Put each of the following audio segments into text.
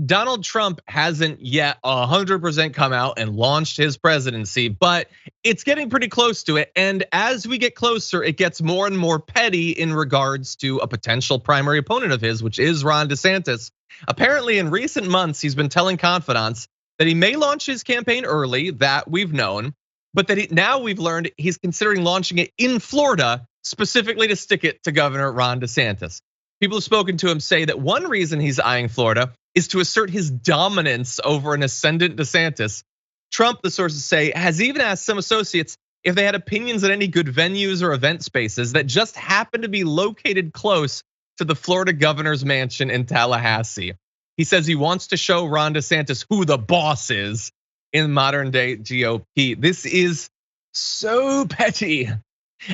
Donald Trump hasn't yet 100% come out and launched his presidency, but it's getting pretty close to it. And as we get closer, it gets more and more petty in regards to a potential primary opponent of his, which is Ron DeSantis. Apparently in recent months, he's been telling confidants that he may launch his campaign early, that we've known, but that now we've learned he's considering launching it in Florida, specifically to stick it to Governor Ron DeSantis. People who've spoken to him say that one reason he's eyeing Florida is to assert his dominance over an ascendant DeSantis. Trump, the sources say, has even asked some associates if they had opinions at any good venues or event spaces that just happen to be located close to the Florida governor's mansion in Tallahassee. He says he wants to show Ron DeSantis who the boss is in modern day GOP. This is so petty.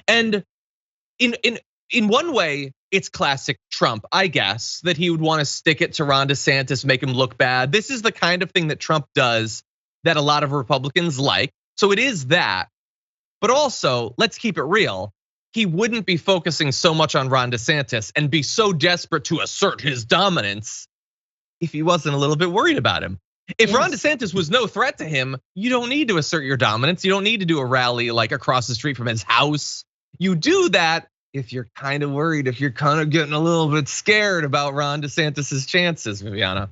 And in one way, it's classic Trump, I guess, that he would want to stick it to Ron DeSantis, make him look bad. This is the kind of thing that Trump does that a lot of Republicans like. So it is that. But also, let's keep it real. He wouldn't be focusing so much on Ron DeSantis and be so desperate to assert his dominance if he wasn't a little bit worried about him. If Ron DeSantis was no threat to him, you don't need to assert your dominance. You don't need to do a rally like across the street from his house. You do that if you're kind of worried, if you're kind of getting a little bit scared about Ron DeSantis's chances, Viviana.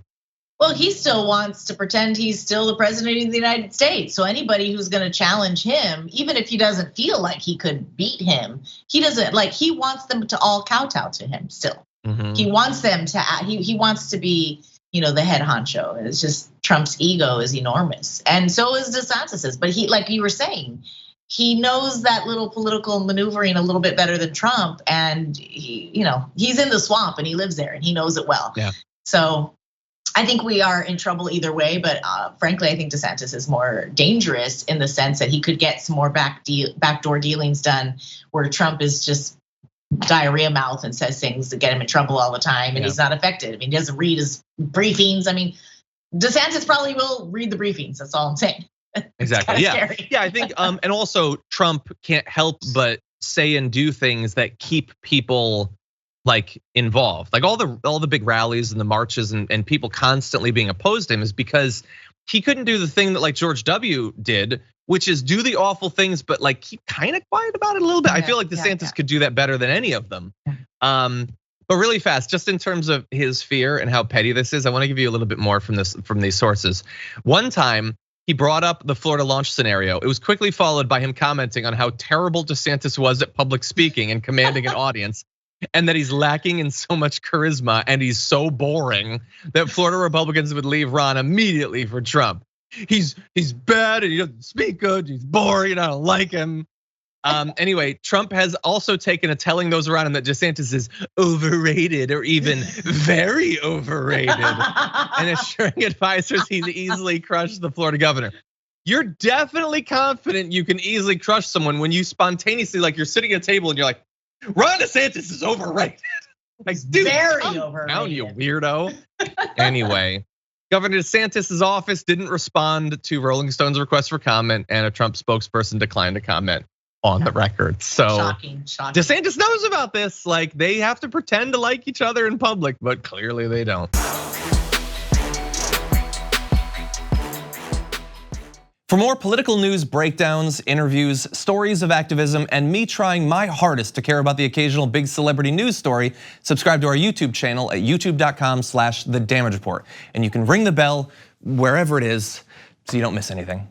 Well, he still wants to pretend he's still the president of the United States. So anybody who's going to challenge him, even if he doesn't feel like he could beat him, he doesn't like. He wants them to all kowtow to him still. He wants them to. He wants to be, the head honcho. It's just Trump's ego is enormous, and so is DeSantis's. But he, like you were saying, he knows that little political maneuvering a little bit better than Trump, and he's in the swamp and he lives there and he knows it well. Yeah. So I think we are in trouble either way, but frankly, I think DeSantis is more dangerous in the sense that he could get some more backdoor dealings done, where Trump is just diarrhea mouth and says things that get him in trouble all the time, and he's not effective. I mean, he doesn't read his briefings. I mean, DeSantis probably will read the briefings. That's all I'm saying. Exactly. Yeah. Yeah. I think, and also Trump can't help but say and do things that keep people like involved. Like all the big rallies and the marches and people constantly being opposed to him is because he couldn't do the thing that like George W. did, which is do the awful things, but like keep kind of quiet about it a little bit. I feel like DeSantis could do that better than any of them. But really fast, just in terms of his fear and how petty this is, I want to give you a little bit more from these sources. One time, he brought up the Florida launch scenario. It was quickly followed by him commenting on how terrible DeSantis was at public speaking and commanding an audience, and that he's lacking in so much charisma and he's so boring that Florida Republicans would leave Ron immediately for Trump. He's bad and he doesn't speak good. He's boring. I don't like him. Anyway, Trump has also taken a telling those around him that DeSantis is overrated or even very overrated, and assuring advisors he's easily crushed the Florida governor. You're definitely confident you can easily crush someone when you spontaneously, like you're sitting at a table and you're like, Ron DeSantis is overrated. Like, dude, very overrated. Down, you weirdo. Anyway, Governor DeSantis' office didn't respond to Rolling Stone's request for comment, and a Trump spokesperson declined to comment on the record. So shocking. DeSantis knows about this. Like they have to pretend to like each other in public, but clearly they don't. For more political news, breakdowns, interviews, stories of activism, and me trying my hardest to care about the occasional big celebrity news story, subscribe to our YouTube channel at youtube.com/The Damage Report. And you can ring the bell wherever it is so you don't miss anything.